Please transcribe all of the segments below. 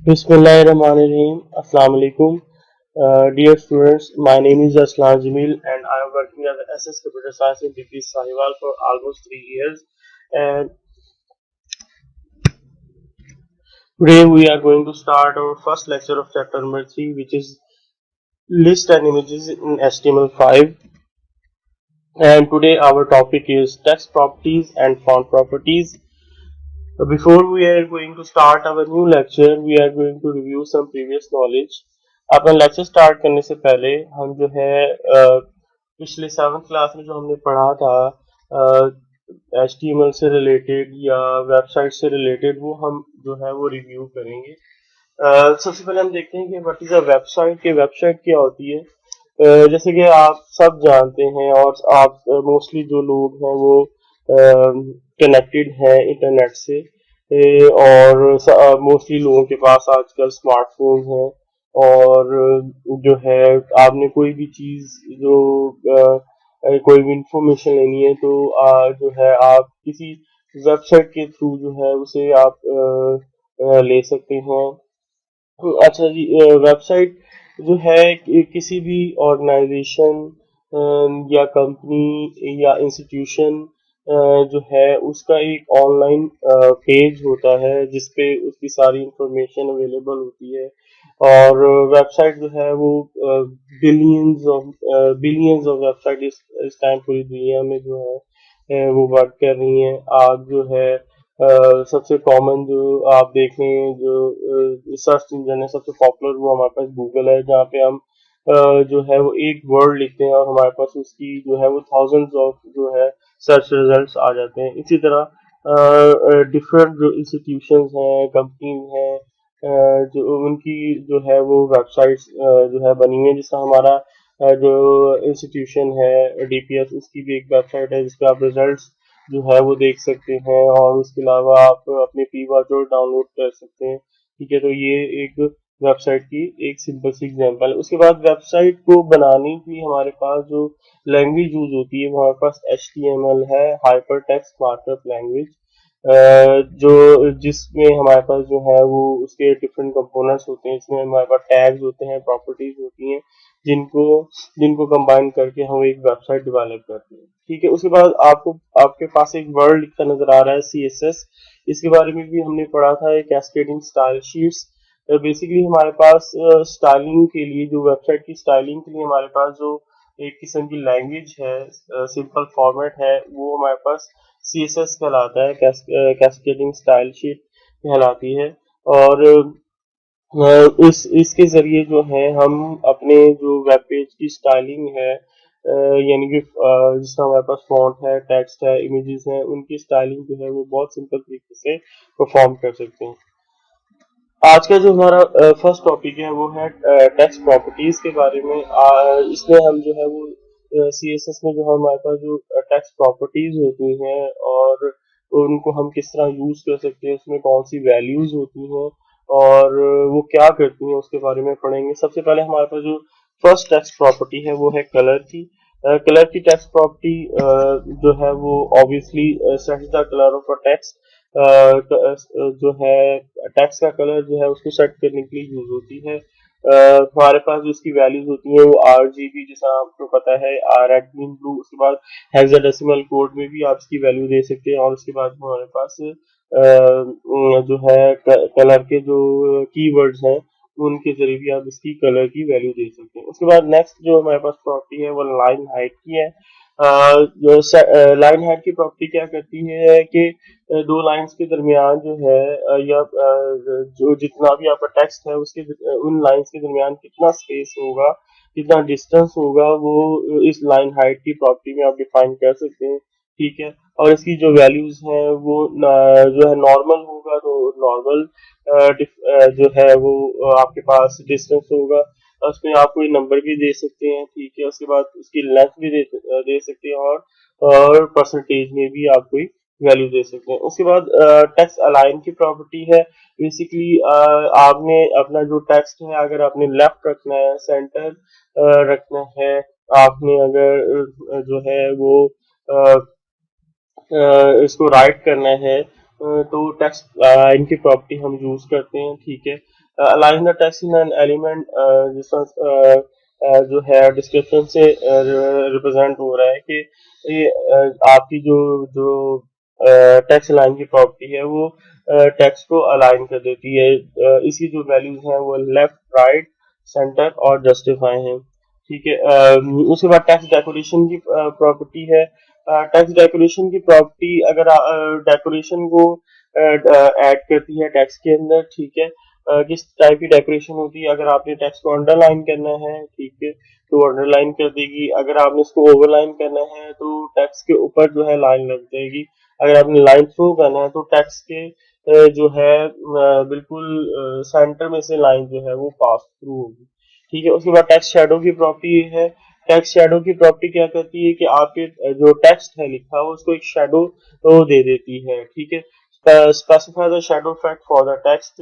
Bismillahirrahmanirrahim. Assalamu alaikum. Dear students, my name is Aslan Jamil and I am working as an SS Computer Science in DP Sahiwal for almost 3 years. And today we are going to start our first lecture of chapter number 3, which is list and images in HTML5. And today our topic is text properties and font properties. Before we are going to start our new lecture, we are going to review some previous knowledge. अपना lecture start करने से पहले हम जो है पिछले 7th class में जो हमने पढ़ा था HTML से रिलेटेड या वेबसाइट से रिलेटेड वो हम जो है वो रिव्यू करेंगे। सबसे पहले हम देखते हैं कि व्हाट इज अ वेबसाइट कि वेबसाइट क्या होती है। जैसे कि आप सब जानते हैं और आप मोस्टली जो लोग हैं वो कनेक्टेड हैं इंटरनेट से और मोस्टली लोगों के पास आजकल स्मार्टफोन हैं और जो है आपने कोई भी चीज जो कोई भी इंफॉर्मेशन लेनी है तो जो है आप किसी वेबसाइट के थ्रू जो है उसे आप ले सकते हैं। अच्छा जी, वेबसाइट जो है किसी भी ऑर्गेनाइजेशन या कंपनी या इंस्टीट्यूशन जो है उसका एक ऑनलाइन पेज होता है जिसपे उसकी सारी इंफॉर्मेशन अवेलेबल होती है। और वेबसाइट जो है वो बिलियंस ऑफ वेबसाइट इस टाइम पूरी दुनिया में जो है वो वर्क कर रही हैं। आज जो है सबसे कॉमन जो आप देख रहे हैं जो सर्च इंजन है सबसे पॉपुलर वो हमारे पास गूगल है, जहाँ पे हम जो है वो एक वर्ड लिखते हैं और हमारे पास उसकी जो है वो थाउजेंड्स ऑफ जो है सर्च रिजल्ट्स आ जाते हैं। इसी तरह डिफरेंट जो इंस्टीट्यूशंस हैं, कंपनीज हैं, जो उनकी जो है वो वेबसाइट्स जो है बनी हुई है। जिसका हमारा जो इंस्टीट्यूशन है डीपीएस, उसकी भी एक वेबसाइट है जिसपे आप रिजल्ट्स जो है वो देख सकते हैं और उसके अलावा आप अपने पी वर्चुअल डाउनलोड कर सकते हैं। ठीक है, तो ये एक वेबसाइट की एक सिंपल सी एग्जांपल है। उसके बाद वेबसाइट को बनाने के लिए हमारे पास जो लैंग्वेज यूज होती है वो हमारे पास HTML है, हाइपर टेक्स्ट मार्कअप लैंग्वेज, जो जिसमें हमारे पास जो है वो उसके डिफरेंट कंपोनेंट्स होते हैं। इसमें हमारे पास टैग्स होते हैं, प्रॉपर्टीज होती हैं जिनको जिनको कंबाइन करके हम एक वेबसाइट डेवलप करते हैं। ठीक है, उसके बाद आपको आपके पास एक वर्ड लिखा नजर आ रहा है CSS। इसके बारे में भी हमने पढ़ा था, एक कैस्केडिंग स्टाइल शीट्स। बेसिकली हमारे पास स्टाइलिंग के लिए जो वेबसाइट की स्टाइलिंग के लिए हमारे पास जो एक किस्म की लैंग्वेज है, सिंपल फॉर्मेट है, वो हमारे पास CSS कहलाता है, कैस्केडिंग स्टाइल शीट कहलाती है। और इस इसके जरिए जो है हम अपने जो वेब पेज की स्टाइलिंग है, यानी कि जिसमें हमारे पास फॉन्ट है, टेक्स्ट है, इमेजेस हैं, उनकी स्टाइलिंग जो है वो बहुत सिंपल तरीके से परफॉर्म कर सकते हैं। आज का जो हमारा फर्स्ट टॉपिक है वो है टेक्स्ट प्रॉपर्टीज के बारे में। इसमें हम जो है वो CSS में जो हमारे पास जो टेक्स्ट प्रॉपर्टीज होती हैं और उनको हम किस तरह यूज कर सकते हैं, उसमें कौन सी वैल्यूज होती हैं और वो क्या करती हैं, उसके बारे में पढ़ेंगे। सबसे पहले हमारे पास जो फर्स्ट टेक्स्ट प्रॉपर्टी है वो है कलर की। कलर की टेक्स्ट प्रॉपर्टी जो है वो obviously sets the colour of a text, जो है टेक्स्ट का कलर जो है उसको सेट करने के लिए यूज होती है। हमारे पास जो उसकी वैल्यूज होती हैं वो RGB, जैसा आपको पता है, रेड ग्रीन ब्लू। उसके बाद हेक्साडेसिमल कोड में भी आप इसकी वैल्यू दे सकते हैं और उसके बाद हमारे पास जो है कलर के जो कीवर्ड्स हैं उनके जरिए भी आप इसकी कलर की वैल्यू दे सकते हैं। उसके बाद नेक्स्ट जो हमारे पास प्रॉपर्टी है वो लाइन हाइट की है। लाइन हाइट की प्रॉपर्टी क्या करती है कि दो लाइंस के दरमियान जो है या जो जितना भी आपका टेक्स्ट है उसके उन लाइंस के दरमियान कितना स्पेस होगा, कितना डिस्टेंस होगा, वो इस लाइन हाइट की प्रॉपर्टी में आप डिफाइन कर सकते हैं। ठीक है, और इसकी जो वैल्यूज हैं वो जो है नॉर्मल होगा तो नॉर्मल जो है वो आपके पास डिस्टेंस होगा, उसमें आप कोई नंबर भी दे सकते हैं। ठीक है, उसके बाद उसकी लेंथ भी दे सकते हैं और परसेंटेज में भी आप कोई वैल्यू दे सकते हैं। उसके बाद टेक्स्ट अलाइन की प्रॉपर्टी है। बेसिकली आपने अपना जो टेक्स्ट है अगर आपने लेफ्ट रखना है, सेंटर रखना है, आपने अगर जो है वो इसको राइट करना है तो टेक्स्ट लाइन की प्रॉपर्टी हम यूज करते हैं, ठीक है। Align the text in an element जिस जो है डिस्क्रिप्शन से रिप्रेजेंट हो रहा है कि ये आपकी जो जो टेक्स्ट लाइन की प्रॉपर्टी है वो टेक्स्ट को अलाइन कर देती है। इसी जो वैल्यूज हैं वो लेफ्ट, राइट, सेंटर और जस्टिफाई हैं, ठीक है। उसके बाद टेक्स्ट डेकोरेशन की प्रॉपर्टी है। टेक्स्ट डेकोरेशन की प्रॉपर्टी अगर डेकोरेशन को ऐड करती है टेक्स्ट के अंदर, ठीक है। किस टाइप की डेकोरेशन होती है, अगर आपने टेक्स्ट को अंडरलाइन करना है, ठीक है, तो अंडरलाइन कर देगी। अगर आपने इसको ओवरलाइन करना है तो टेक्स्ट के ऊपर जो है लाइन लग जाएगी। अगर आपने लाइन थ्रू करना है तो टेक्स्ट के जो है बिल्कुल सेंटर में से लाइन जो है वो पास थ्रू होगी, ठीक है। उसके बाद टेक्स्ट शेडो की प्रॉपर्टी है। टेक्स्ट शेडो की प्रॉपर्टी क्या करती है कि आपके जो टेक्स्ट है लिखा हुआ उसको एक शेडो दे देती है, ठीक है। Specify the shadow effect for the text.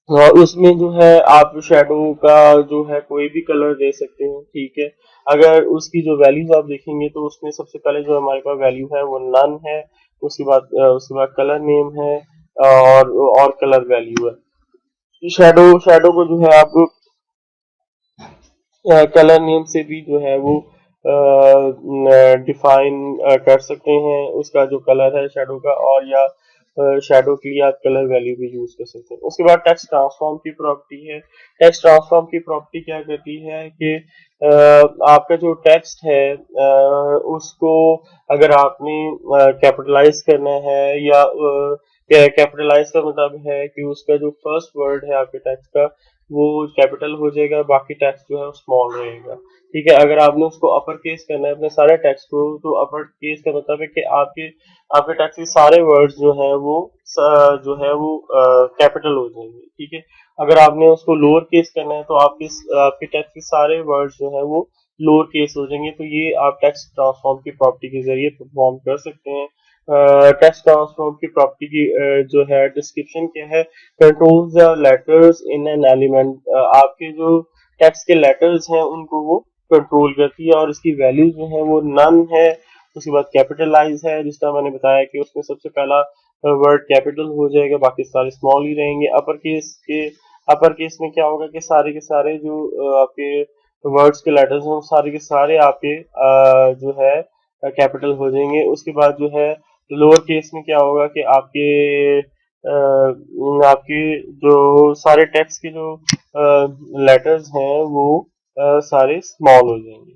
और उसमें जो है आप शैडो का जो है कोई भी कलर दे सकते हैं, ठीक है। अगर उसकी जो वैल्यूज आप देखेंगे तो उसमें सबसे पहले जो हमारे पास वैल्यू है वो नन है। उसके बाद कलर नेम है और कलर वैल्यू है। शैडो शैडो को जो है आप कलर नेम से भी जो है वो डिफाइन कर सकते हैं उसका जो कलर है शैडो का, और या शैडो के लिए आप कलर वैल्यू भी यूज कर सकते हैं। उसके बाद टेक्स्ट ट्रांसफॉर्म की प्रॉपर्टी है। टेक्स्ट ट्रांसफॉर्म की प्रॉपर्टी क्या करती है कि आपका जो टेक्स्ट है उसको अगर आपने कैपिटलाइज करना है या कैपिटलाइज का मतलब है कि उसका जो फर्स्ट वर्ड है आपके टेक्स्ट का वो कैपिटल हो जाएगा, बाकी टेक्स्ट जो है वो स्मॉल रहेगा, ठीक है। अगर आपने उसको अपर केस करना है अपने सारे टेक्स्ट को, तो अपर केस का मतलब है कि आपके आपके टेक्स्ट के सारे वर्ड्स जो है वो जो है वो कैपिटल हो जाएंगे, ठीक है। अगर आपने उसको लोअर केस करना है तो आपके टेक्स्ट के सारे वर्ड्स जो है वो लोअर केस हो जाएंगे। तो ये आप टेक्स्ट ट्रांसफॉर्म की प्रॉपर्टी के जरिए परफॉर्म कर सकते हैं। टेक्स्ट ट्रांसफॉर्म की प्रॉपर्टी की जो है डिस्क्रिप्शन क्या है, control the letters in an element. आपके जो टेक्स्ट के लेटर्स हैं उनको वो कंट्रोल करती है और इसकी वैल्यू जो है वो नन है। उसके बाद कैपिटलाइज है, जिस तरह मैंने बताया कि उसमें सबसे पहला वर्ड कैपिटल हो जाएगा, बाकी सारे स्मॉल ही रहेंगे। अपर केस में क्या होगा कि सारे के सारे जो आपके वर्ड्स के लेटर्स हैं वो सारे के सारे आपके जो है कैपिटल हो जाएंगे। उसके बाद जो है लोअर केस में क्या होगा कि आपके जो सारे टेक्स्ट के जो लेटर्स हैं वो सारे स्मॉल हो जाएंगे।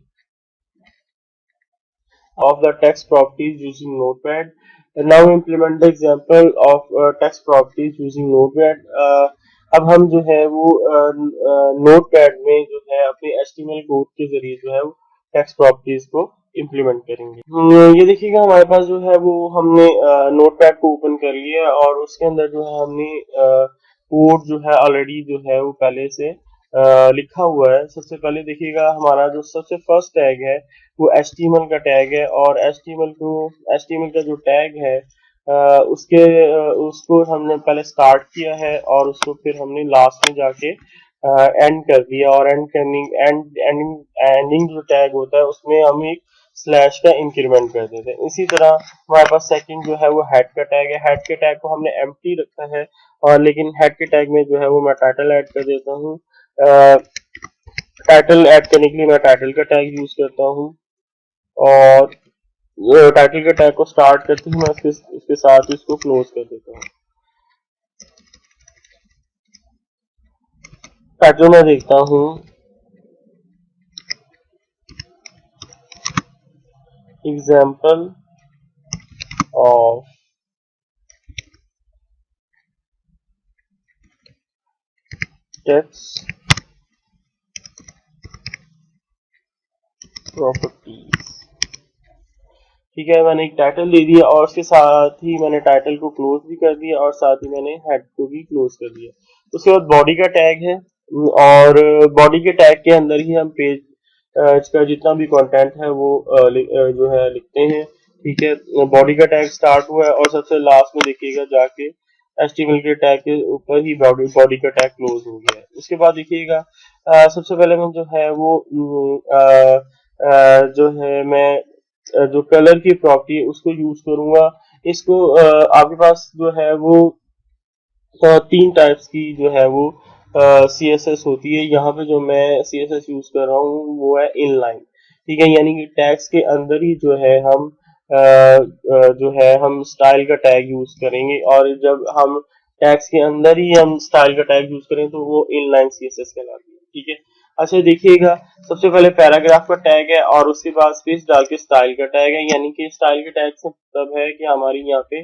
Of the text properties using Notepad. And now implement the example of text properties using Notepad. अब हम जो है वो नोटपैड में जो है अपने HTML कोड के जरिए जो है वो टेक्स्ट प्रॉपर्टीज को इम्प्लीमेंट करेंगे। ये देखिएगा हमारे पास जो है वो हमने नोटपैड को ओपन कर लिया और उसके अंदर जो है हमने कोड जो है ऑलरेडी जो है वो पहले से लिखा हुआ है। सबसे पहले देखिएगा हमारा जो सबसे फर्स्ट टैग है वो HTML का टैग है, और HTML का जो टैग है उसको हमने पहले स्टार्ट किया है और उसको फिर हमने लास्ट में जाके एंड कर दिया, और एंडिंग जो टैग होता है उसमें हम एक स्लैश का इंक्रीमेंट कर देते हैं। इसी तरह हमारे पास सेकंड जो है वो हेड का टैग है। हेड के टैग को हमने एम्प्टी रखा है, और लेकिन हेड के टैग में जो है वो मैं टाइटल ऐड कर देता हूँ। टाइटल ऐड करने के लिए मैं टाइटल का टैग यूज करता हूँ, और टाइटल के टैग को स्टार्ट करते ही मैं इसके साथ इसको क्लोज कर देता हूँ। टाइटल में देखता हूँ एग्जाम्पल ऑफ टेक्स्ट प्रॉपर्टीज, ठीक है। मैंने एक टाइटल दे दिया और उसके साथ ही मैंने टाइटल को क्लोज भी कर दिया और साथ ही मैंने हेड को भी क्लोज कर दिया। उसके बाद बॉडी का टैग है, और बॉडी के टैग के अंदर ही हम पेज का जितना भी कंटेंट है वो जो है लिखते हैं, ठीक है। बॉडी का टैग स्टार्ट हुआ है और सबसे लास्ट में देखिएगा जाके HTML के टैग के ऊपर ही बॉडी का टैग क्लोज हो गया है। उसके बाद देखिएगा सबसे पहले मैं जो है वो जो है मैं जो कलर की प्रॉपर्टी है उसको यूज करूंगा। इसको आपके पास जो है वो तीन टाइप्स की जो है वो सी एस एस होती है। यहाँ पे जो मैं सी एस एस यूज कर रहा हूँ वो है इनलाइन, ठीक है, यानी कि टैग्स के अंदर ही जो है हम जो है हम स्टाइल का टैग यूज करेंगे, और जब हम टैग्स के अंदर ही हम स्टाइल का टैग यूज करें तो वो इनलाइन सी एस एस कहलाती है, ठीक है। अच्छा देखिएगा, सबसे पहले पैराग्राफ का टैग है और उसके बाद स्पेस डाल के स्टाइल का टैग है, यानी कि स्टाइल के टैग से मतलब है कि हमारी यहाँ पे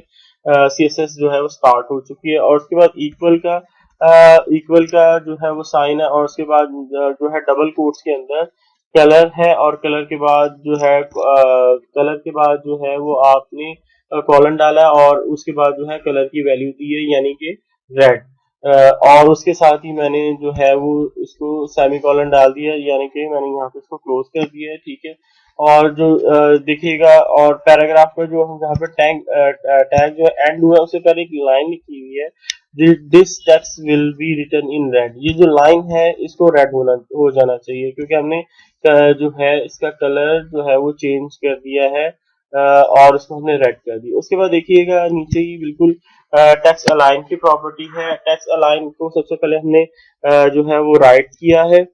सी एस एस जो है वो स्टार्ट हो चुकी है। और उसके बाद इक्वल का जो है वो साइन है, और उसके बाद जो है डबल कोट्स के अंदर कलर है, और कलर के बाद जो है वो आपने कॉलन डाला है, और उसके बाद जो है कलर की वैल्यू दी है यानी कि रेड, और उसके साथ ही मैंने जो है वो इसको सेमी कॉलन डाल दिया, यानी कि मैंने यहाँ पे इसको क्लोज कर दिया है, ठीक है। और जो देखिएगा, और पैराग्राफ का जो हम जहाँ पे टैग जो एंड हुआ है उससे पहले एक लाइन लिखी हुई है, this text will be written in red. ये जो लाइन है इसको रेड हो जाना चाहिए, क्योंकि हमने जो है इसका कलर जो है वो चेंज कर दिया है, और उसको हमने रेड कर दिया। उसके बाद देखिएगा नीचे ही बिल्कुल टेक्स्ट अलाइन की प्रॉपर्टी है। टेक्स्ट अलाइन को सबसे पहले हमने जो है वो राइट किया है।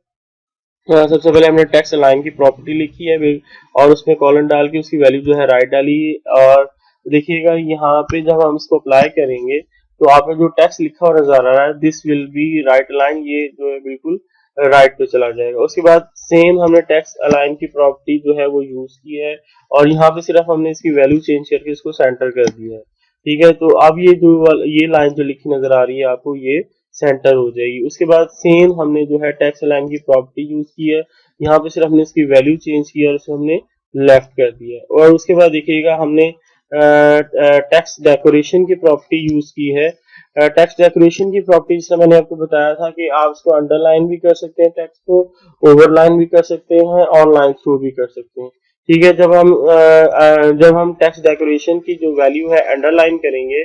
सबसे पहले हमने टेक्स्ट अलाइन की प्रॉपर्टी लिखी है और उसमें कॉलन डाल के उसकी वैल्यू जो है राइट डाली, और देखिएगा यहाँ पे जब हम इसको अप्लाई करेंगे तो आपका जो टेक्स्ट लिखा हुआ नजर आ रहा है, this will be right align, ये जो है बिल्कुल राइट पे चला जाएगा। उसके बाद सेम हमने टेक्स्ट अलाइन की प्रॉपर्टी जो है वो यूज की है, और यहाँ पे सिर्फ हमने इसकी वैल्यू चेंज करके इसको सेंटर कर दिया है, ठीक है। तो अब ये लाइन जो लिखी नजर आ रही है आपको, ये सेंटर हो जाएगी। उसके बाद सेम हमने जो है टेक्स्ट अलाइन की प्रॉपर्टी यूज की है, यहाँ पे सिर्फ हमने इसकी वैल्यू चेंज की है और इसे हमने लेफ्ट कर दिया है। और उसके बाद देखिएगा हमने टेक्स्ट डेकोरेशन की प्रॉपर्टी यूज की है। टेक्स्ट डेकोरेशन की प्रॉपर्टी जैसे मैंने आपको बताया था कि आप इसको अंडरलाइन भी कर सकते हैं, टेक्स्ट को ओवरलाइन भी कर सकते हैं और लाइन थ्रू भी कर सकते हैं, ठीक है। जब हम टेक्स्ट डेकोरेशन की जो वैल्यू है अंडरलाइन करेंगे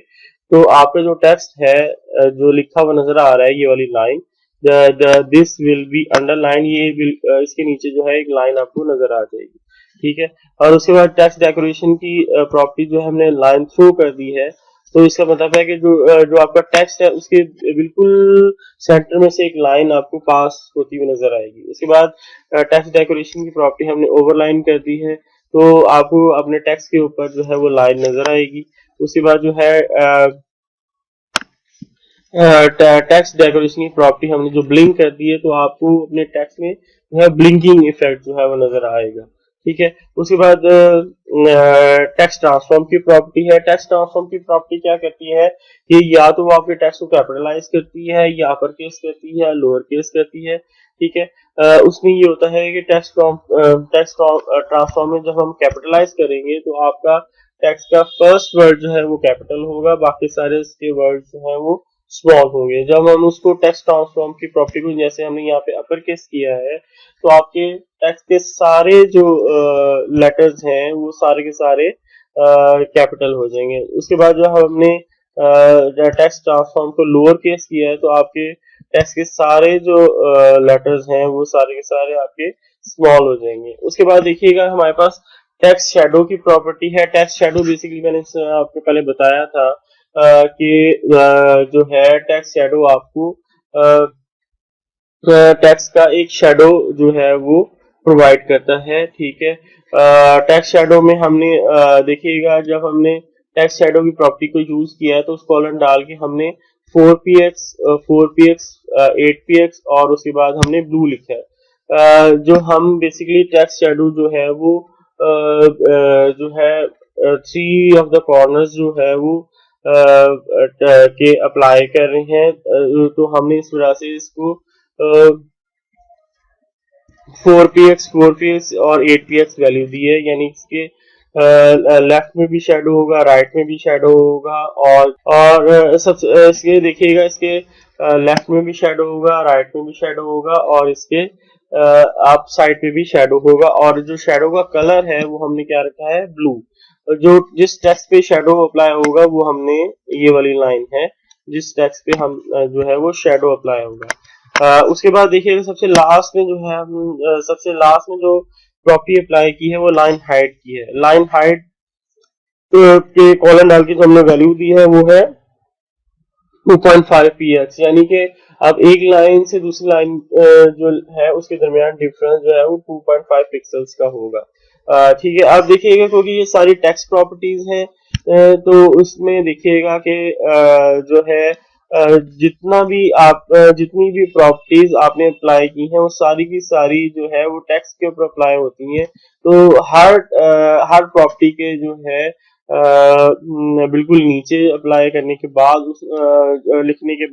तो आपका जो टेक्स्ट है जो लिखा हुआ नजर आ रहा है, ये वाली line this will be underline, इसके नीचे जो है एक लाइन आपको नजर आ जाएगी, ठीक है। और उसके बाद टेक्स्ट डेकोरेशन की प्रॉपर्टी जो है हमने लाइन थ्रू कर दी है, तो इसका मतलब है कि जो आपका टेक्स्ट है उसके बिल्कुल सेंटर में से एक लाइन आपको पास होती हुई नजर आएगी। उसके बाद टेक्स्ट डेकोरेशन की प्रॉपर्टी हमने ओवरलाइन कर दी है, तो आपको अपने टेक्स्ट के ऊपर जो है वो लाइन नजर आएगी। उसके बाद जो है टेक्स्ट डेकोरेशन की प्रॉपर्टी हमने जो ब्लिंक कर दी है, तो आपको अपने टेक्स्ट में जो है ब्लिंकिंग इफेक्ट जो है वो नजर आएगा, ठीक है। उसके बाद टेक्स्ट ट्रांसफॉर्म की प्रॉपर्टी है। टेक्स्ट ट्रांसफॉर्म की प्रॉपर्टी क्या करती है कि या तो वो आपके टेक्स्ट को कैपिटलाइज करती है, या अपर केस करती है, या लोअर केस करती है, ठीक है। उसमें ये होता है कि टेक्स्ट ट्रांसफॉर्म में जब हम कैपिटलाइज करेंगे तो आपका टेक्स्ट का फर्स्ट वर्ड जो है वो कैपिटल होगा, बाकी सारे इसके वर्ड जो है वो स्मॉल होंगे। जब हम उसको टेक्स्ट ट्रांसफॉर्म की प्रॉपर्टी को जैसे हमने यहाँ पे अपर केस किया है, तो आपके टेक्स्ट के सारे जो लेटर्स हैं वो सारे के सारे कैपिटल हो जाएंगे। उसके बाद जो हमने टेक्स्ट ट्रांसफॉर्म को लोअर केस किया है, तो आपके टेक्स्ट के सारे जो लेटर्स हैं वो सारे के सारे आपके स्मॉल हो जाएंगे। उसके बाद देखिएगा हमारे पास टेक्स्ट शेडो की प्रॉपर्टी है। टेक्स्ट शेडो बेसिकली मैंने आपको पहले बताया था कि जो है टेक्स्ट शेडो आपको टेक्स्ट का एक शेडो जो है वो प्रोवाइड करता है, ठीक है। टेक्स्ट शेडो में हमने देखिएगा जब हमने टेक्स्ट शेडो की प्रॉपर्टी को यूज किया है तो उस कॉलन डाल के हमने 4px 4px 8px और उसके बाद हमने ब्लू लिखा है। जो हम बेसिकली टेक्स्ट शेडो जो है वो जो है 3 ऑफ द कॉर्नर्स जो है वो के अप्लाई कर रहे हैं, तो हमने इस वजह से इसको 4px और 8px वैल्यू दी है, यानी इसके लेफ्ट में भी शेडो होगा, राइट में भी शेडो होगा, और सबसे इसके देखिएगा इसके लेफ्ट में भी शेडो होगा, राइट में भी शेडो होगा, और इसके अप साइड पे भी शेडो होगा। और जो शेडो का कलर है वो हमने क्या रखा है, ब्लू। जो जिस टेक्स्ट पे शेडो अप्लाई होगा वो हमने ये वाली लाइन है, जिस टेक्स्ट पे हम जो है वो शेडो अप्लाई होगा। उसके बाद देखिए सबसे लास्ट में जो है सबसे लास्ट में जो प्रॉपर्टी अप्लाई की है वो लाइन हाइट की है। लाइन हाइट के कॉलन डाल के जो हमने वैल्यू दी है वो है 2.5 px, यानी कि अब एक लाइन से दूसरी लाइन जो है उसके दरमियान डिफरेंस जो है वो 2.5 पिक्सल्स का होगा। ठीक है, आप देखिएगा क्योंकि ये सारी टेक्स्ट प्रॉपर्टीज हैं, तो उसमें देखिएगा कि जो है जितना भी आप जितनी भी प्रॉपर्टीज आपने अप्लाई की हैं वो सारी की सारी जो है वो टेक्स्ट के ऊपर अप्लाई होती हैं। तो हर प्रॉपर्टी के जो है बिल्कुल नीचे अप्लाई करने के बाद लिखने के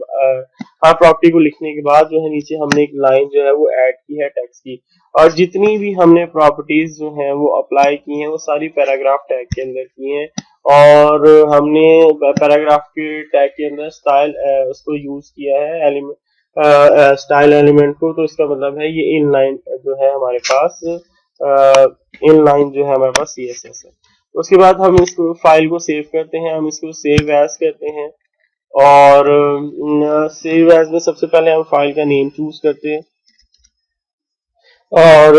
हर प्रॉपर्टी को लिखने के बाद जो है नीचे हमने एक लाइन जो है वो ऐड की है टेक्स्ट की, और जितनी भी हमने प्रॉपर्टीज जो हैं वो अप्लाई की हैं वो सारी पैराग्राफ टैग के अंदर की हैं, और हमने पैराग्राफ के टैग के अंदर स्टाइल उसको यूज किया है एलिमेंट स्टाइल एलिमेंट को। तो इसका मतलब है ये इनलाइन जो है हमारे पास इनलाइन जो है हमारे पास सीएसएस है। उसके बाद हम इसको फाइल को सेव करते हैं, हम इसको सेव एज करते हैं, और सेव एज में सबसे पहले हम फाइल का नेम चूज करते हैं, और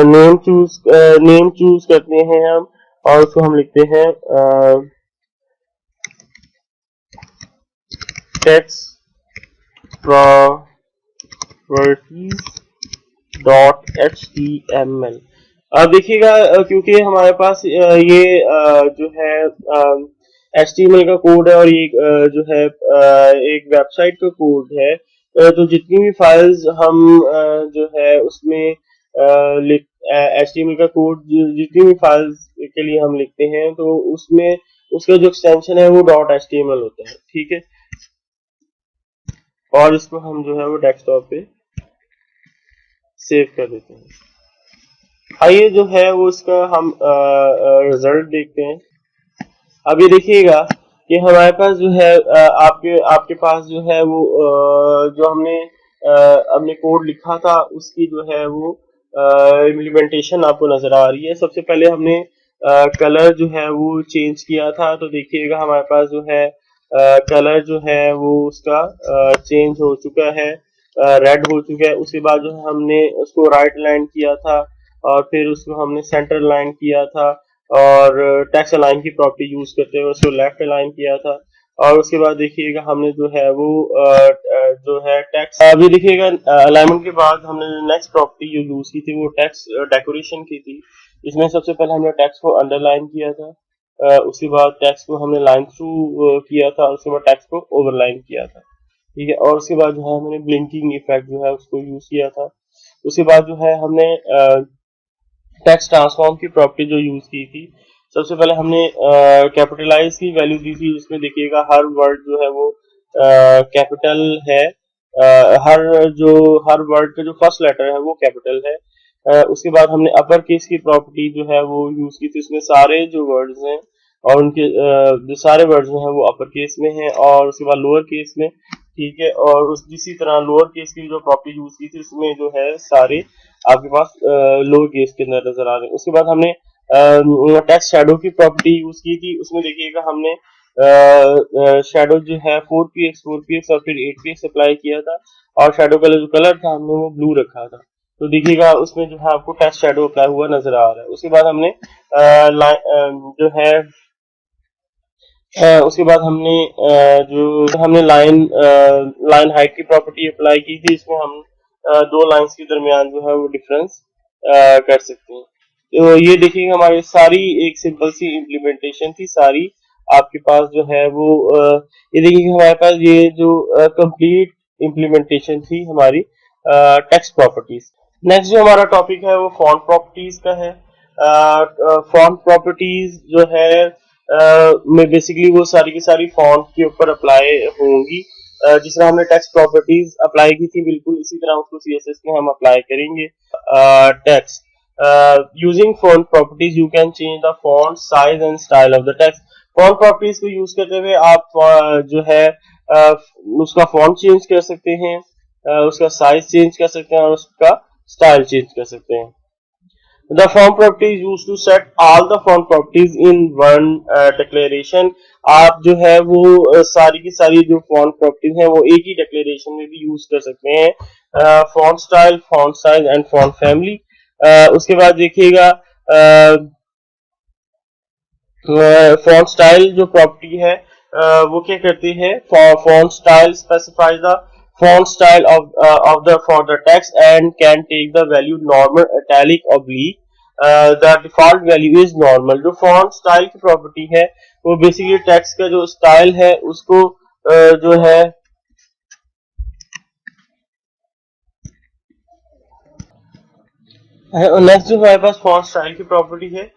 नेम चूज करते हैं हम, और उसको हम लिखते हैं टेक्स्ट प्रॉपर्टीज .html। अब देखिएगा क्योंकि हमारे पास ये जो है HTML का कोड है, और ये जो है एक वेबसाइट का कोड है, तो जितनी भी फाइल्स हम जो है उसमें HTML का कोड जितनी भी फाइल्स के लिए हम लिखते हैं तो उसमें उसका जो एक्सटेंशन है वो .html होता है। ठीक है, और इसको हम जो है वो डेस्कटॉप पे सेव कर देते हैं। आइए जो है वो इसका हम रिजल्ट देखते हैं। अब ये देखिएगा कि हमारे पास जो है आपके पास जो है वो जो हमने कोड लिखा था उसकी जो है वो इम्प्लीमेंटेशन आपको नजर आ रही है। सबसे पहले हमने कलर जो है वो चेंज किया था, तो देखिएगा हमारे पास जो है कलर जो है वो उसका चेंज हो चुका है, रेड हो चुका है। उसके बाद जो हमने उसको राइट लाइन किया था, और फिर उसको हमने सेंटर लाइन किया था, और टेक्स्ट अलाइन की प्रॉपर्टी यूज करते हुए उसको लेफ्ट अलाइन किया था। और उसके बाद देखिएगा हमने जो है वो जो है टेक्स्ट अभी देखिएगा अलाइनमेंट के बाद हमने नेक्स्ट प्रॉपर्टी जो यूज की थी वो टेक्स्ट डेकोरेशन की थी। इसमें सबसे पहले हमने टेक्स्ट को अंडरलाइन किया था, उसके बाद टेक्स्ट को हमने लाइन थ्रू किया था, और उसके बाद टेक्स्ट को ओवरलाइन किया था। ठीक है, और उसके बाद जो है हमने ब्लिंकिंग इफेक्ट जो है उसको यूज किया था। उसके बाद जो है हमने टेक्स्ट ट्रांसफॉर्म की प्रॉपर्टी जो यूज की थी, सबसे पहले हमने कैपिटलाइज की वैल्यू दी थी, जिसमें देखिएगा हर वर्ड जो है वो कैपिटल है, हर वर्ड का जो फर्स्ट लेटर है वो कैपिटल है। उसके बाद हमने अपर केस की प्रॉपर्टी जो है वो यूज की थी, उसमें सारे जो वर्ड्स हैं और उनके जो सारे वर्ड्स जो हैं वो अपर केस में हैं, और उसके बाद लोअर केस में। ठीक है, और उस इसी तरह लोअर केस की जो प्रॉपर्टी यूज की थी उसमें जो है सारे आपके पास लोअर केस के अंदर नजर आ रहे हैं। उसके बाद हमने टेक्स्ट शैडो की प्रॉपर्टी यूज की थी, उसमें देखिएगा हमने शैडो जो है 4px और फिर 8px अप्लाई किया था, और शैडो कलर जो कलर था हमने वो ब्लू रखा था। तो देखिएगा उसमें जो है आपको टेक्स्ट शैडो अप्लाई हुआ नजर आ रहा है। उसके बाद हमने जो है उसके बाद हमने जो हमने लाइन हाइट की प्रॉपर्टी अप्लाई की थी, इसमें हम दो लाइंस के दरमियान जो है वो डिफरेंस कर सकते हैं। तो ये देखिए हमारी सारी एक सिंपल सी इम्प्लीमेंटेशन थी, सारी आपके पास जो है वो ये देखिए हमारे पास ये जो कंप्लीट इम्प्लीमेंटेशन थी हमारी टेक्स्ट प्रॉपर्टीज। नेक्स्ट जो हमारा टॉपिक है वो फॉन्ट प्रॉपर्टीज का है। फॉन्ट प्रॉपर्टीज जो है में बेसिकली वो सारी की सारी फॉन्ट के ऊपर अप्लाई होंगी, जिस तरह हमने टेक्स्ट प्रॉपर्टीज अप्लाई की थी बिल्कुल इसी तरह उसको सीएसएस में हम अप्लाई करेंगे। Text using font properties you can change the font size and style of the text. Font properties को यूज करते हुए आप जो है उसका फॉन्ट चेंज कर सकते हैं, उसका साइज चेंज कर सकते हैं, और उसका स्टाइल चेंज कर सकते हैं। The font property is used to set all the font properties in one declaration। आप जो है वो सारी की सारी जो font properties हैं वो एक ही declaration में भी यूज कर सकते हैं। font style, font size and font family। उसके बाद देखिएगा फॉन्ट स्टाइल जो प्रॉपर्टी है वो क्या करती है, font style specifies the font style of the for the text and can take the value normal, italic, oblique. The default value is normal. जो font style की प्रॉपर्टी है वो बेसिकली टेक्स्ट का जो स्टाइल है उसको जो है नेक्स्ट जो हमारे पास फॉन्ट स्टाइल की प्रॉपर्टी है,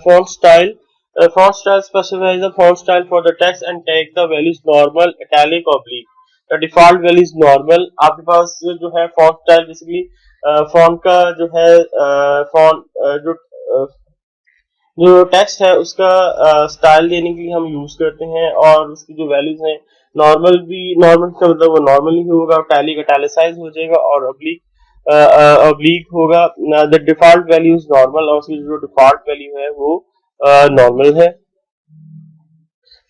font style specifies the font style for the text and take the values normal, italic, oblique. The default value is normal. आपके पास जो है फॉन्ट स्टाइल बेसिकली फॉन्ट का जो है फॉन्ट जो जो टेक्स्ट है उसका स्टाइल देने के लिए हम यूज करते हैं और उसकी जो वैल्यूज हैं नॉर्मल भी, नॉर्मल का मतलब वो नॉर्मल ही होगा, टैलिक इटैलिसाइज हो जाएगा और ऑब्लिक ऑब्लिक होगा. The default value is normal और उसकी जो डिफॉल्ट वैल्यू है वो नॉर्मल है.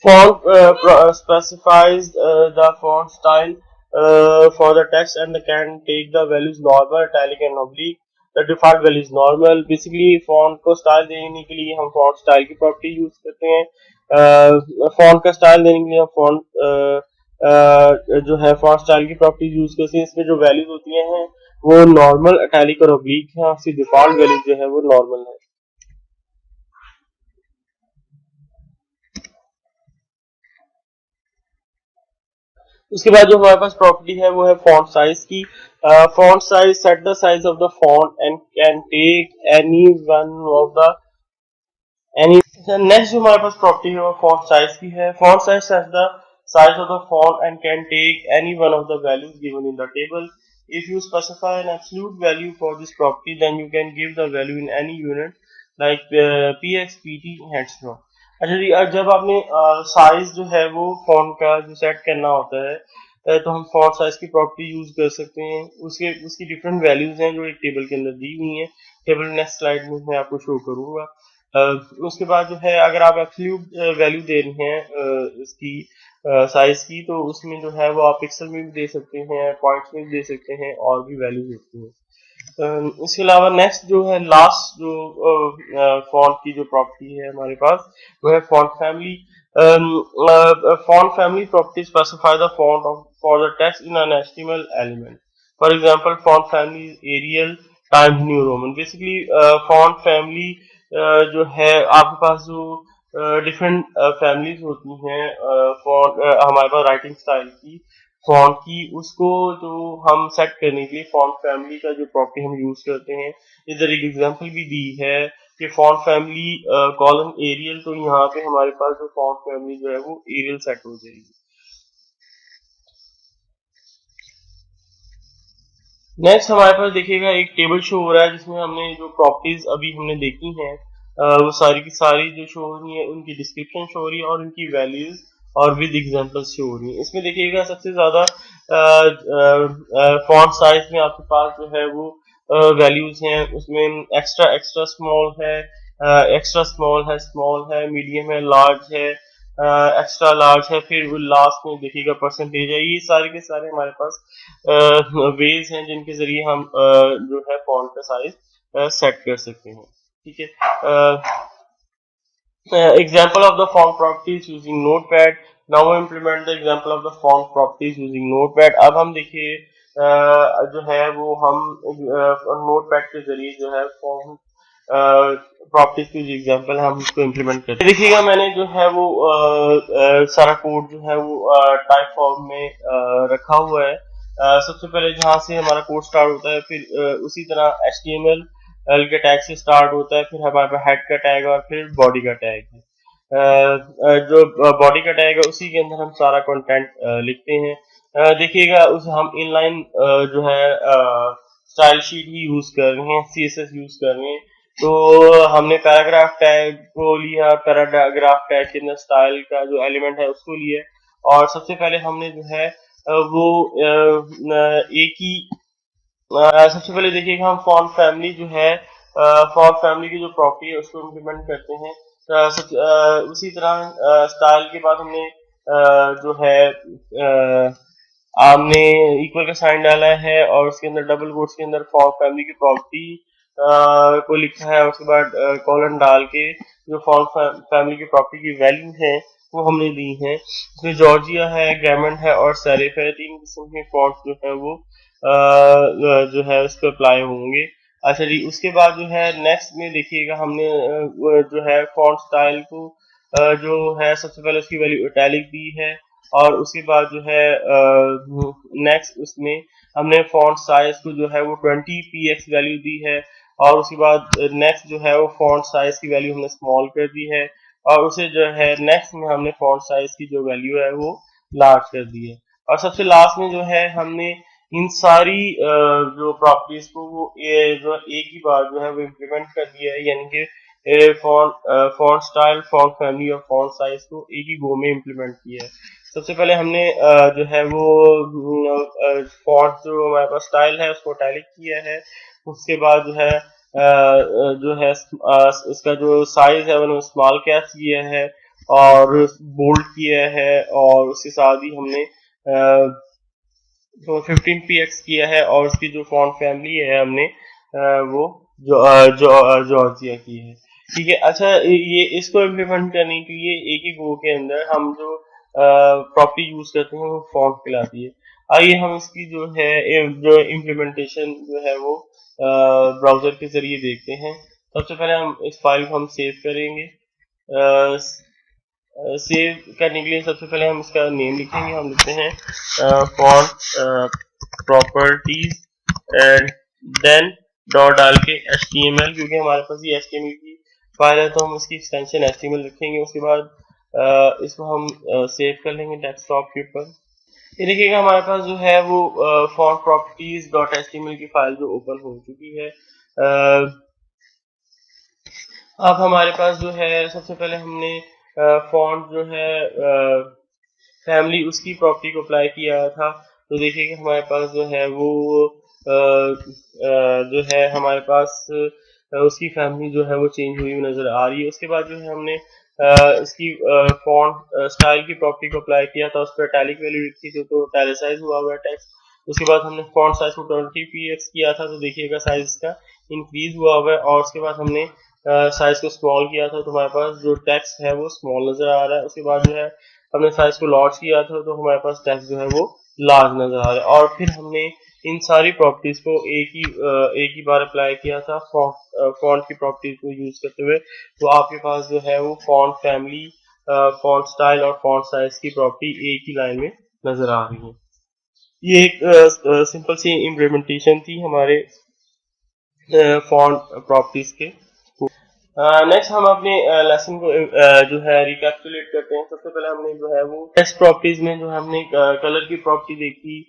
Font specifies the font style for the text and can take the values normal, italic and oblique. The default value is normal. Basically font को style देने के लिए हम font style की property use करते हैं. font का style देने के लिए हम जो है font style की property use करते हैं. इसमें जो values होती हैं वो normal, italic और oblique है. उसकी default value जो है वो normal है. उसके बाद जो हमारे पास प्रॉपर्टी है वो है फॉन्ट साइज की. Font size set the size of the font and can take any one of the any. Next जो हमारे पास प्रॉपर्टी है वो फॉन्ट साइज की है. Font size set the size of the font and can take any one of the values given in the table. If you specify an absolute value for this property, then you can give the value in any unit like px, pt, etc. अच्छा जी, जब आपने size जो है वो font का जो set करना होता है तो हम फॉन्ट साइज की प्रॉपर्टी यूज कर सकते हैं. उसकी डिफरेंट वैल्यूज हैं जो एक टेबल के अंदर दी हुई हैं. टेबल नेक्स्ट स्लाइड में मैं आपको शो करूंगा. उसके बाद जो है अगर आप एब्सोल्यूट वैल्यू दे रहे हैं इसकी साइज की तो उसमें जो है वो आप पिक्सल में भी दे सकते हैं, पॉइंट्स में भी दे सकते हैं और भी वैल्यू देते हैं. इसके अलावा नेक्स्ट जो है लास्ट जो फॉन्ट की जो प्रॉपर्टी है हमारे पास वो है font family. Font family property specify the font of for the text in an HTML element. For example font family aerial times new Roman. Basically font family जो है आपके पास जो डिफरेंट फैमिलीज होती हैं फॉन्ट हमारे पास राइटिंग स्टाइल की font की, उसको जो हम सेट करने के लिए फॉन्ट फैमिली का जो प्रॉपर्टी हम यूज करते हैं. इधर एक एग्जांपल भी दी है कि फॉन्ट फैमिली कॉलम एरियल, तो यहाँ पे हमारे पास जो फॉन्ट फैमिली जो है वो एरियल सेट हो जाएगी. नेक्स्ट हमारे पास देखिएगा एक टेबल शो हो रहा है जिसमें हमने जो प्रॉपर्टीज अभी हमने देखी हैं वो सारी की सारी जो शो हो रही है उनकी डिस्क्रिप्शन शो हो रही है और उनकी वैल्यूज और विद एग्जांपल्स शो हो रही है. इसमें देखिएगा सबसे ज्यादा फॉन्ट साइज में आपके पास जो है वो वैल्यूज हैं. उसमें एक्स्ट्रा एक्स्ट्रा स्मॉल है, मीडियम है, लार्ज है, एक्स्ट्रा लार्ज है, फिर वो लास्ट में देखिएगा परसेंटेज है. ये सारे के सारे हमारे पास वेज हैं जिनके जरिए हम जो है फॉन्ट का साइज सेट कर सकते हैं. ठीक है. Example of the font properties using Notepad. Now we implement the example of the font properties using Notepad. अब हम देखिए जो है वो हम Notepad के जरिए जो है फॉन्ट प्रॉपर्टीज की जो एग्जांपल है हम उसको इम्प्लीमेंट करते हैं. देखिएगा मैंने जो है वो सारा कोड जो है वो टाइप फॉर्म में रखा हुआ है. सबसे पहले जहाँ से हमारा कोड स्टार्ट होता है फिर उसी तरह HTML के टैग से स्टार्ट होता है, फिर हमारे पास हेड का टैग और फिर बॉडी का टैग है. जो बॉडी का टैग है उसी के अंदर हम सारा कंटेंट लिखते हैं. देखिएगा उस हम इनलाइन जो है स्टाइल शीट ही यूज कर रहे हैं, CSS यूज कर रहे हैं. तो हमने पैराग्राफ टैग को लिया, पैराग्राफ टैग के अंदर स्टाइल का जो एलिमेंट है उसको लिया और सबसे पहले हमने जो है वो एक ही सबसे पहले देखिएगा हम फॉन्ट फैमिली जो है फॉन्ट फैमिली की जो प्रॉपर्टी है उसको इम्प्लीमेंट करते हैं. उसी तरह स्टाइल के बाद हमने जो है हमने इक्वल का साइन डाला है और उसके अंदर डबल कोट्स के अंदर फॉन्ट फैमिली की प्रॉपर्टी को लिखा है, उसके बाद कॉलन डाल के जो फॉन्ट फैमिली की प्रॉपर्टी की वैल्यू है वो हमने दी है। इसमें जॉर्जिया है, ग्रामंड है और सेरिफ है, 3 किस्म के फॉन्ट जो है वो जो है उस पर अप्लाई होंगे। अच्छा जी, उसके बाद जो है नेक्स्ट में देखिएगा हमने वो जो है फॉन्ट स्टाइल को जो है सबसे पहले उसकी वैल्यू इटैलिक दी है, और उसके बाद जो है नेक्स्ट उसमें हमने फॉन्ट साइज को जो है वो 20 px वैल्यू दी है, और उसके बाद नेक्स्ट जो है वो फॉन्ट साइज की वैल्यू हमने स्मॉल कर दी है, और उसे जो है नेक्स्ट में हमने फॉन्ट साइज की जो वैल्यू है वो लार्ज कर दी है। और सबसे लास्ट में जो है हमने इन सारी जो प्रॉपर्टीज को वो जो एक ही बार जो है वो इम्प्लीमेंट कर दिया है, यानी कि फॉन्ट स्टाइल, फॉन्ट फैमिली और फॉन्ट साइज को एक ही गो में इम्प्लीमेंट किया है। सबसे पहले हमने जो है वो फॉन्ट जो हमारे पास स्टाइल है उसको इटैलिक किया है। उसके बाद जो है इसका जो साइज है उन्होंने स्मॉल कैप्स किया है और बोल्ड किया है, और उसके साथ ही हमने तो 15 px किया है, और उसकी जो फॉन्ट फैमिली है हमने वो जॉर्जिया की है। ठीक है। अच्छा, ये इसको इम्प्लीमेंट करने के लिए एक ही गो के अंदर हम जो प्रॉपर्टी यूज करते हैं वो फॉन्ट कहलाती है। आइए हम इसकी जो है जो इम्प्लीमेंटेशन जो है वो ब्राउजर के जरिए देखते हैं। सबसे पहले हम इस फाइल को हम सेव करेंगे। सेव करने के लिए सबसे पहले हम इसका नेम लिखेंगे। हम लिखते हैं font properties and then dot डाल के HTML, क्योंकि हमारे पास ये HTML की फाइल है तो हम उसकी एक्सटेंशन HTML लिखेंगे। उसके बाद इसको हम सेव कर लेंगे डेस्कटॉप के ऊपर। ये देखिएगा हमारे पास जो है वो फॉन्ट प्रॉपर्टीज डॉट HTML की फाइल जो ओपन हो चुकी है। अब हमारे पास जो है सबसे पहले हमने फॉन्ट जो है फैमिली उसकी प्रॉपर्टी को अप्लाई किया था, तो देखिए कि हमारे पास जो है वो जो है हमारे पास उसकी फैमिली जो है वो चेंज हुई नजर आ रही है। उसके बाद जो है हमने इसकी फॉन्ट स्टाइल की प्रॉपर्टी को अप्लाई किया था, उस पर इटैलिक वैल्यू लिखी थी तो इटैलिसाइज हुआ हुआ टेक्स्ट। उसके बाद हमने फॉन्ट साइज को 20 px किया था, तो देखिएगा साइज इसका इंक्रीज हुआ हुआ है, और उसके बाद हमने साइज को स्मॉल किया था तो हमारे पास जो टेक्स्ट है वो स्मॉल नजर आ रहा है। उसके बाद जो है हमने साइज को लार्ज किया था तो हमारे पास टेक्स्ट जो है वो लार्ज नजर आ रहा है। और फिर हमने इन सारी प्रॉपर्टीज को एक ही बार अप्लाई किया था फॉन्ट की प्रॉपर्टीज को यूज करते हुए, तो आपके पास जो है वो फॉन्ट फैमिली, फॉन्ट स्टाइल और फॉन्ट साइज की प्रॉपर्टी एक ही लाइन में नजर आ रही है। ये एक सिंपल सी इम्प्लीमेंटेशन थी हमारे फॉन्ट प्रॉपर्टीज के। नेक्स्ट हम अपने लेसन को जो है रिकैपिचुलेट करते हैं। सबसे पहले हमने जो है वो टेक्स्ट प्रॉपर्टीज में जो हमने कलर की प्रॉपर्टी देखी,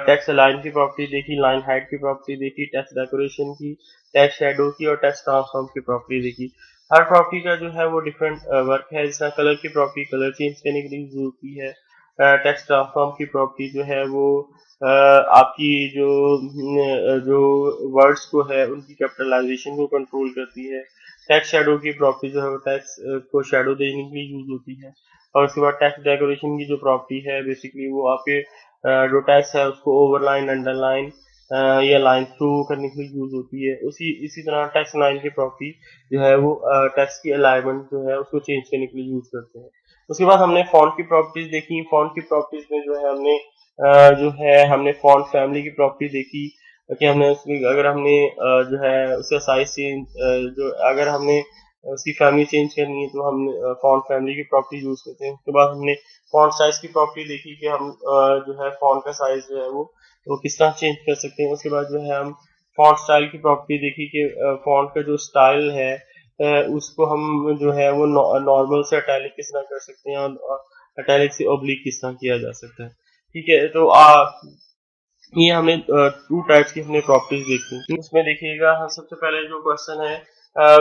टेक्स्ट अलाइन की प्रॉपर्टी देखी, लाइन हाइट की प्रॉपर्टी देखी, टेक्स्ट डेकोरेशन की, टेक्स्ट शेडो की और टेक्स्ट ट्रांसफॉर्म की प्रॉपर्टी देखी। हर प्रॉपर्टी का जो है वो डिफरेंट वर्क है। जैसा कलर की प्रॉपर्टी कलर चेंज करने के लिए यूज होती है। टेक्स्ट ट्रांसफॉर्म की प्रॉपर्टी जो है वो आपकी जो वर्ड्स को है उनकी कैपिटलाइजेशन को कंट्रोल करती है। टेक्स्ट शेडो की प्रॉपर्टी जो है वो टेक्स्ट को शेडो देने के लिए यूज होती है। और उसके बाद टेक्स्ट डेकोरेशन की जो प्रॉपर्टी है बेसिकली वो आपके जो टेक्स्ट है उसको ओवरलाइन, अंडरलाइन या लाइन थ्रू करने के लिए यूज होती है। इसी तरह टेक्स्ट लाइन की प्रॉपर्टी जो है वो टेक्स्ट की अलाइनमेंट जो है उसको चेंज करने के लिए यूज करते हैं। उसके बाद हमने फॉन्ट की प्रॉपर्टीज देखी। फॉन्ट की प्रॉपर्टीज में जो है हमने फॉन्ट फैमिली की प्रॉपर्टी देखी कि हमने उसमें अगर हमने जो है उसका साइज चेंज जो अगर हमने उसकी फैमिली चेंज करनी है तो हम फॉन्ट फैमिली की प्रॉपर्टी यूज करते हैं। उसके बाद हमने फॉन्ट साइज की प्रॉपर्टी देखी कि हम जो है फॉन्ट का साइज जो है वो किस तरह चेंज कर सकते हैं। उसके बाद जो है हम फॉन्ट स्टाइल की प्रॉपर्टी देखी कि फॉन्ट का जो स्टाइल है उसको हम जो है वो नॉर्मल से इटैलिक किस तरह कर सकते हैं और इटैलिक से ऑब्लिक किस तरह किया जा सकता है। ठीक है, तो ये हमने 2 टाइप्स की हमने प्रॉपर्टीज देखी। उसमें देखिएगा सबसे पहले जो क्वेश्चन है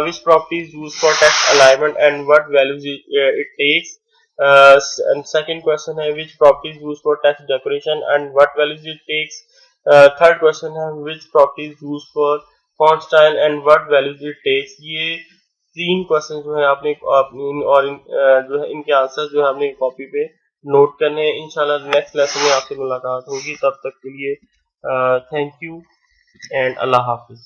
which properties use for text alignment and what values it takes, and second question है which properties use for text decoration and what values it takes, third question है which properties use for font style and what values it takes. ये 3 question जो है आपने जो है इनके answer जो है आपने कॉपी पे नोट करने हैं। इंशाल्लाह नेक्स्ट लेसन में आपसे मुलाकात होगी। तब तक के लिए thank you and Allah Hafiz.